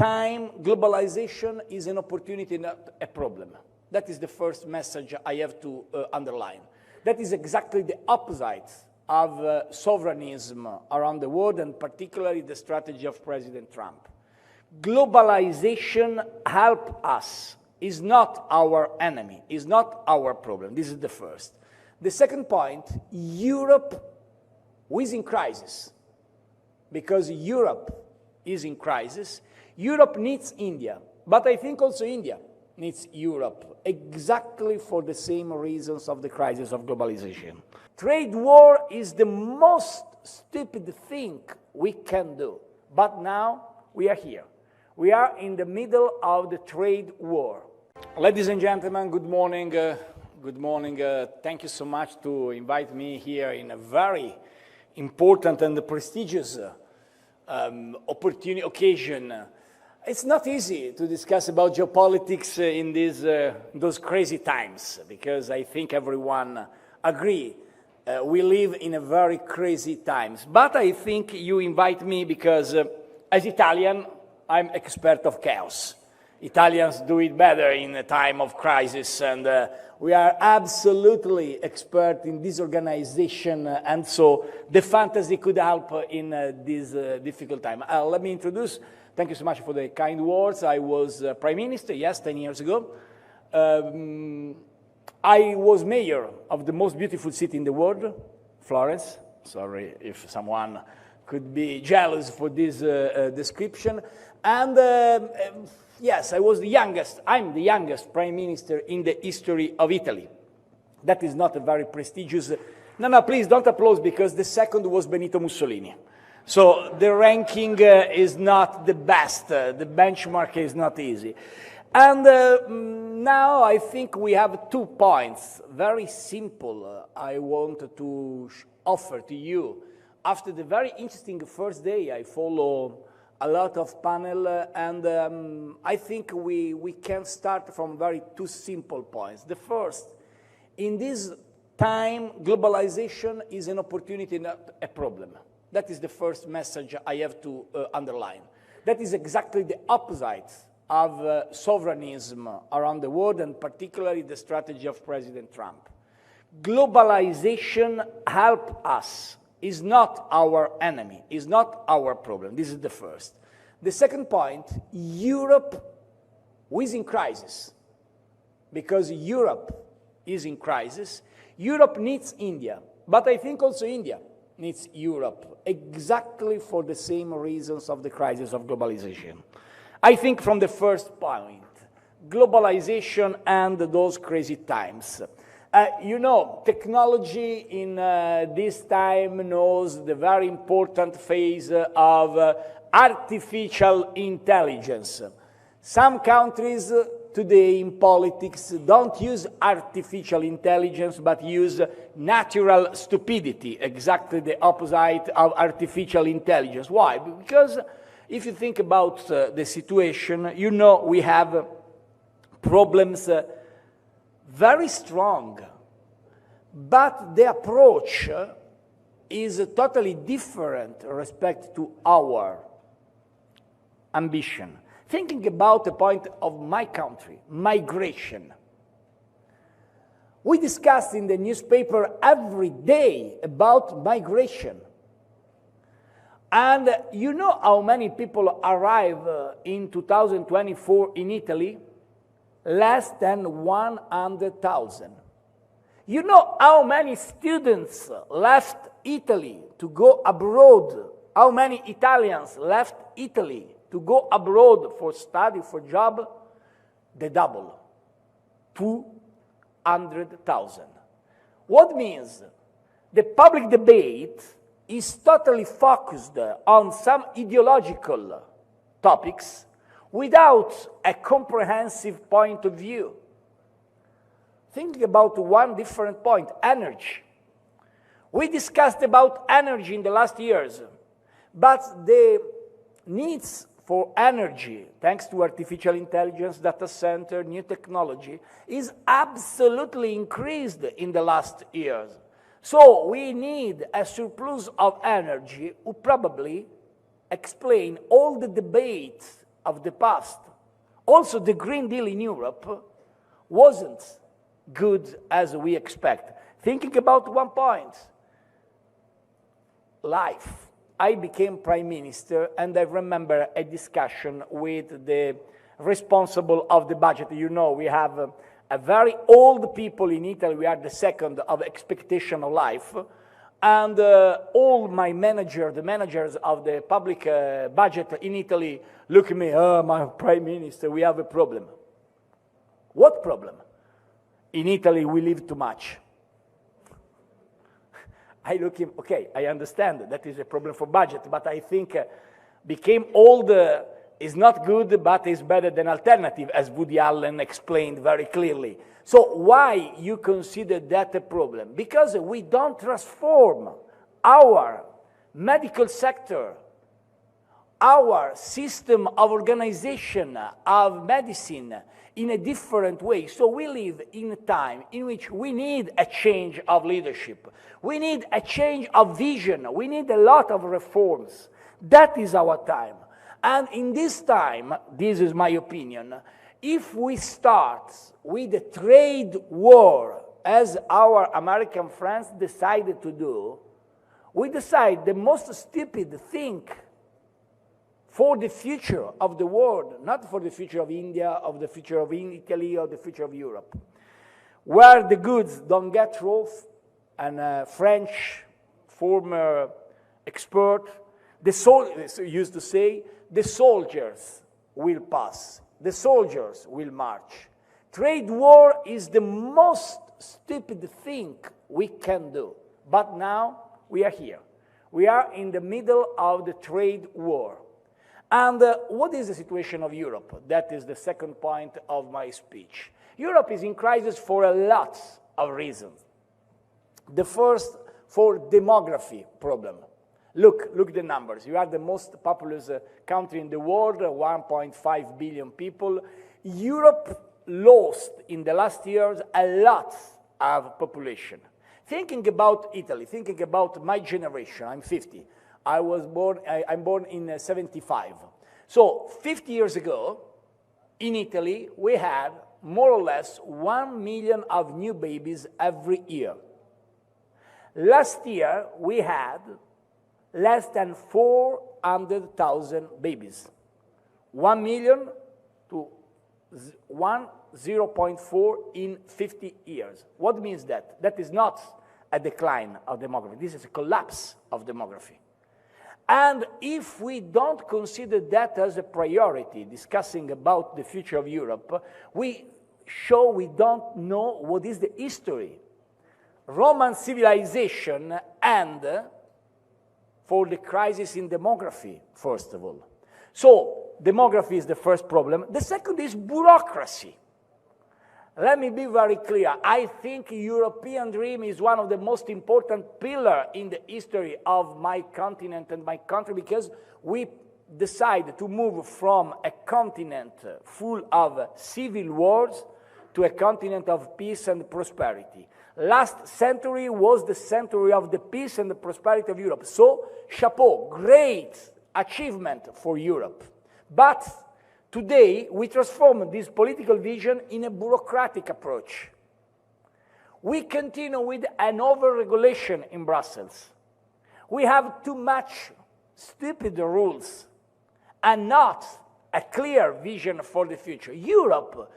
time, globalization is an opportunity, not a problem. That is the first message I have to underline. That is exactly the opposite of sovereignism around the world, and particularly the strategy of President Trump. Globalization helps us, is not our enemy, is not our problem. This is the first. The second point, Europe is in crisis. Because Europe is in crisis, Europe needs India, but I think also India needs Europe, exactly for the same reasons of the crisis of globalization. Trade war is the most stupid thing we can do, but now we are here. We are in the middle of the trade war. Ladies and gentlemen, good morning. Good morning. Thank you so much to invite me here in a very important and prestigious occasion. It's not easy to discuss about geopolitics in those crazy times, because I think everyone agrees we live in a very crazy times. But I think you invite me because, as Italian, I'm expert of chaos. Italians do it better in a time of crisis, and we are absolutely expert in disorganization, and so the fantasy could help in this difficult time. Let me introduce, thank you so much for the kind words. I was Prime Minister, yes, 10 years ago. I was mayor of the most beautiful city in the world, Florence. Sorry if someone could be jealous for this description. And yes, I was the youngest, I'm the youngest Prime Minister in the history of Italy. That is not a very prestigious, no, please don't applaud, because the second was Benito Mussolini. So the ranking is not the best, the benchmark is not easy. And now I think we have 2 points, very simple, I want to offer to you. After the very interesting first day, I follow a lot of panel, and I think we can start from 2 simple points. The first, in this time, globalization is an opportunity, not a problem. That is the first message I have to underline. That is exactly the opposite of sovereignism around the world, and particularly the strategy of President Trump. Globalization helps us, is not our enemy, is not our problem. This is the first. The second point, Europe is in crisis. Because Europe is in crisis, Europe needs India, but I think also India needs Europe, exactly for the same reasons of the crisis of globalization. I think from the first point, globalization and those crazy times. You know, technology in this time knows the very important phase of artificial intelligence. Some countries today in politics don't use artificial intelligence, but use natural stupidity, exactly the opposite of artificial intelligence. Why? Because if you think about the situation, you know we have problems very strong, but the approach is totally different with respect to our ambition. Thinking about the point of my country, migration. We discuss in the newspaper every day about migration. And you know how many people arrive in 2024 in Italy? Less than 100,000. You know how many students left Italy to go abroad? How many Italians left Italy to go abroad for study, for job? The double, 200,000. What means? The public debate is totally focused on some ideological topics without a comprehensive point of view. Thinking about one different point, energy. We discussed about energy in the last years, but the needs for energy, thanks to artificial intelligence, data center, new technology, is absolutely increased in the last years. So we need a surplus of energy who probably explain all the debates of the past. Also, the Green Deal in Europe wasn't good as we expect. Thinking about one point, life. I became prime minister, and I remember a discussion with the responsible of the budget. You know, we have a very old people in Italy. We are the second of expectation of life. And all my managers, the managers of the public budget in Italy, look at me, oh, my prime minister, we have a problem. What problem? In Italy, we live too much. I look at him, okay, I understand that is a problem for budget, but I think became old is not good, but is better than alternative, as Woody Allen explained very clearly. So why you consider that a problem? Because we don't transform our medical sector, our system of organization of medicine in a different way. So we live in a time in which we need a change of leadership. We need a change of vision. We need a lot of reforms. That is our time. And in this time, this is my opinion, if we start with a trade war, as our American friends decided to do, we decide the most stupid thing for the future of the world, not for the future of India, of the future of Italy, or the future of Europe, where the goods don't get through. And a French former expert used to say, the soldiers will pass, the soldiers will march. Trade war is the most stupid thing we can do. But now we are here. We are in the middle of the trade war. And what is the situation of Europe? That is the second point of my speech. Europe is in crisis for a lot of reasons. The first, for demography problem. Look the numbers. You are the most populous country in the world, 1.5 billion people. Europe lost in the last years a lot of population. Thinking about Italy, thinking about my generation, I'm 50. I'm born in 75. So 50 years ago, in Italy, we had more or less 1 million of new babies every year. Last year, we had less than 400,000 babies. 1 million to 0.4 in 50 years. What means that? That is not a decline of demography. This is a collapse of demography. And if we don't consider that as a priority, discussing about the future of Europe, we show we don't know what is the history. Roman civilization and for the crisis in demography, first of all. So, demography is the first problem. The second is bureaucracy. Let me be very clear. I think European dream is one of the most important pillars in the history of my continent and my country, because we decided to move from a continent full of civil wars to a continent of peace and prosperity. Last century was the century of the peace and the prosperity of Europe. So, chapeau, great achievement for Europe. But today, we transform this political vision in a bureaucratic approach. We continue with an over-regulation in Brussels. We have too much stupid rules and not a clear vision for the future. Europe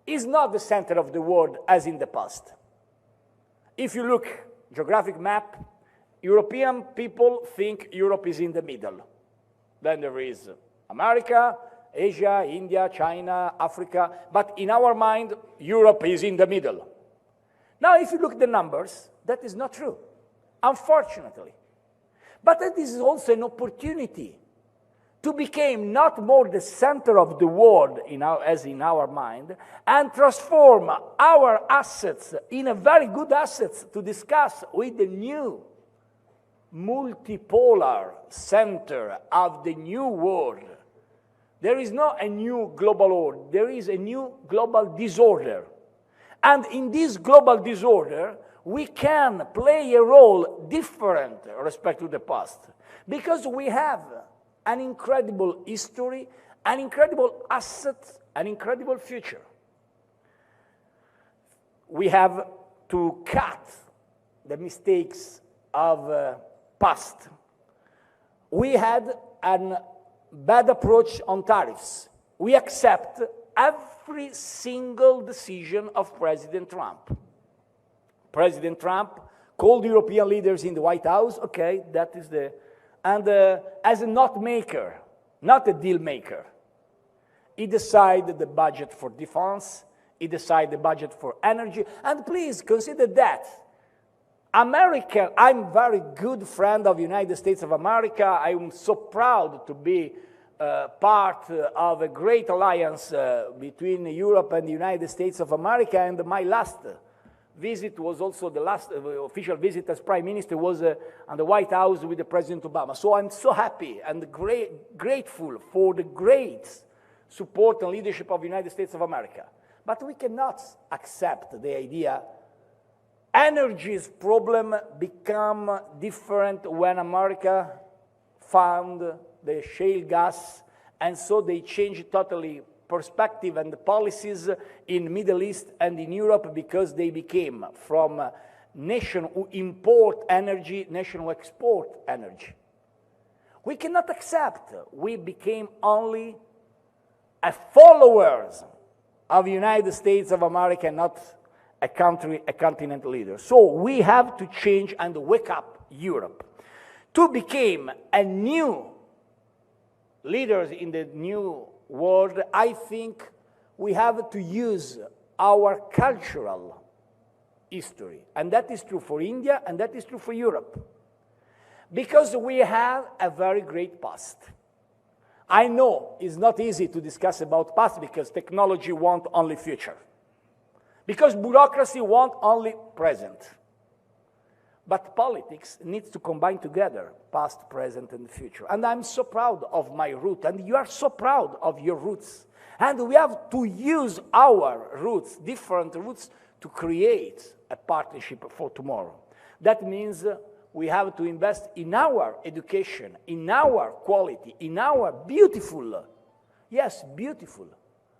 is not the center of the world as in the past. If you look geographic map, European people think Europe is in the middle. Then there is America, Asia, India, China, Africa, but in our mind, Europe is in the middle. Now, if you look at the numbers, that is not true, unfortunately. But that is also an opportunity to become not more the center of the world as in our mind, and transform our assets in a very good assets to discuss with the new multipolar center of the new world. There is not a new global order, there is a new global disorder. And in this global disorder, we can play a role different with respect to the past, because we have an incredible history an incredible asset, an incredible future. We have to cut the mistakes of past. We had a bad approach on tariffs. We accept every single decision of President Trump. President Trump called European leaders in the White House, okay, that is the, and as a not maker, not a deal maker, he decided the budget for defense, he decided the budget for energy, and please consider that. America, I'm a very good friend of the United States of America. I'm so proud to be part of a great alliance between Europe and the United States of America, and my last visit was also the last official visit as Prime Minister was on the White House with the President Obama. So I'm so happy and grateful for the great support and leadership of the United States of America. But we cannot accept the idea energy's problem become different when America found the shale gas, and so they changed totally perspective and the policies in Middle East and in Europe because they became from nation who import energy, nation who export energy. We cannot accept. We became only a followers of the United States of America, not a country, a continent leader. So we have to change and wake up Europe to become a new leaders in the new world. I think we have to use our cultural history, and that is true for India, and that is true for Europe, because we have a very great past. I know it's not easy to discuss about past because technology wants only future, because bureaucracy wants only present. But politics needs to combine together past, present, and future. And I'm so proud of my root, and you are so proud of your roots. And we have to use our roots, different roots, to create a partnership for tomorrow. That means we have to invest in our education, in our quality, in our beautiful. Yes, beautiful.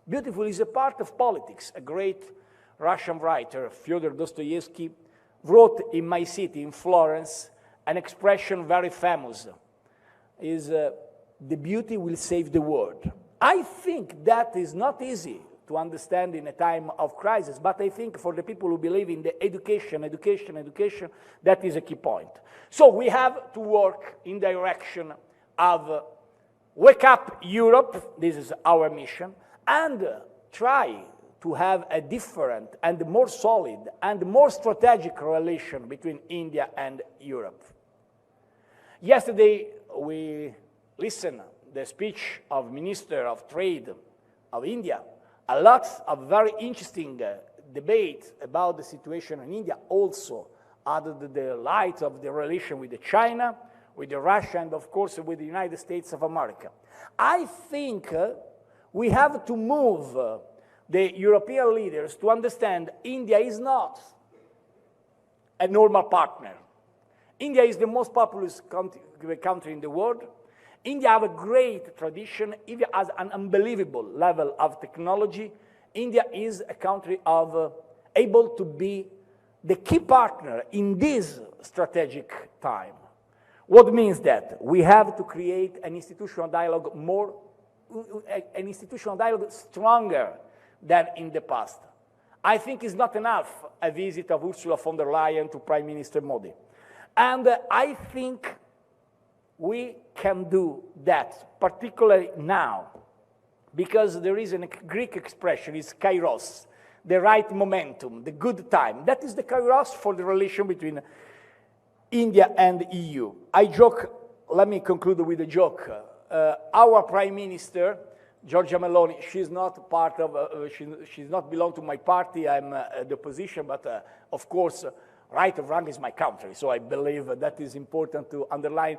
Beautiful is a part of politics. A great Russian writer, Fyodor Dostoevsky, wrote in my city, in Florence, an expression very famous, is the beauty will save the world. I think that is not easy to understand in a time of crisis, but I think for the people who believe in the education, that is a key point. So we have to work in direction of wake up Europe, this is our mission, and try to have a different and more solid and more strategic relation between India and Europe. Yesterday, we listened to the speech of Minister of Trade of India. A lot of very interesting debate about the situation in India, also under the light of the relation with China, with Russia, and of course with the United States of America. I think we have to move the European leaders to understand India is not a normal partner. India is the most populous country in the world. India has a great tradition. India has an unbelievable level of technology. India is a country of able to be the key partner in this strategic time. What means that? We have to create an institutional dialogue stronger than in the past. I think it's not enough a visit of Ursula von der Leyen to Prime Minister Modi. And I think we can do that, particularly now, because there is a Greek expression, it's kairos, the right momentum, the good time. That is the kairos for the relation between India and the EU. I joke, let me conclude with a joke. Our Prime Minister, Giorgia Meloni, she's not part of, she's not belong to my party, I'm the opposition, but of course, right or wrong is my country, so I believe that is important to underline.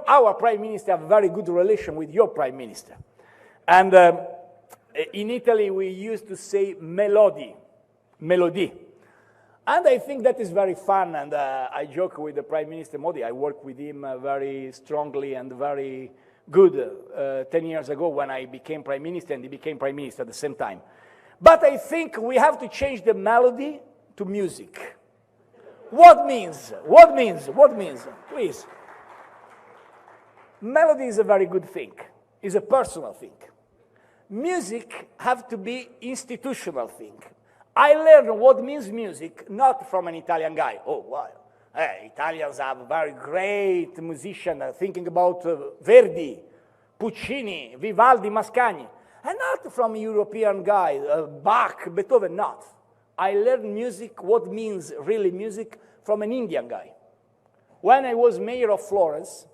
Our Prime Minister have a very good relation with your Prime Minister. And in Italy, we used to say melody. And I think that is very fun, and I joke with the Prime Minister Modi. I work with him very strongly and very good 10 years ago when I became prime minister and he became prime minister at the same time. But I think we have to change the melody to music. What means? What means? What means? Please. Melody is a very good thing. It's a personal thing. Music have to be institutional thing. I learned what means music not from an Italian guy. Oh, wow. Italians have very great musicians thinking about Verdi, Puccini, Vivaldi, Mascagni. And not from a European guy, Bach, Beethoven, not. I learned music, what means really music, from an Indian guy. When I was mayor of Florence,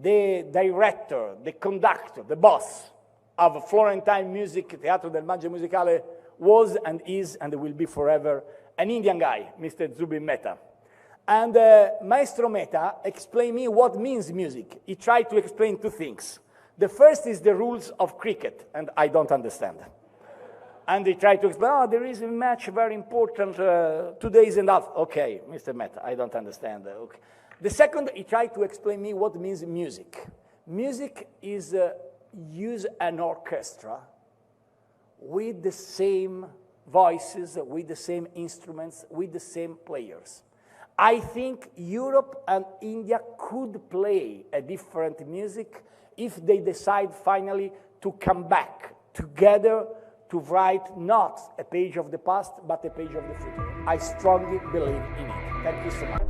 the director, the conductor, the boss of Florentine music, Teatro del Maggio Musicale, was and is and will be forever an Indian guy, Mr. Zubin Mehta. And Maestro Mehta explained me what means music. He tried to explain two things. The first is the rules of cricket, and I don't understand. And he tried to explain, oh, there is a match very important, 2 days and a half. Okay, Mr. Mehta, I don't understand. Okay. The second, he tried to explain me what means music. Music is use an orchestra with the same voices, with the same instruments, with the same players. I think Europe and India could play a different music if they decide finally to come back together to write not a page of the past, but a page of the future. I strongly believe in it. Thank you so much.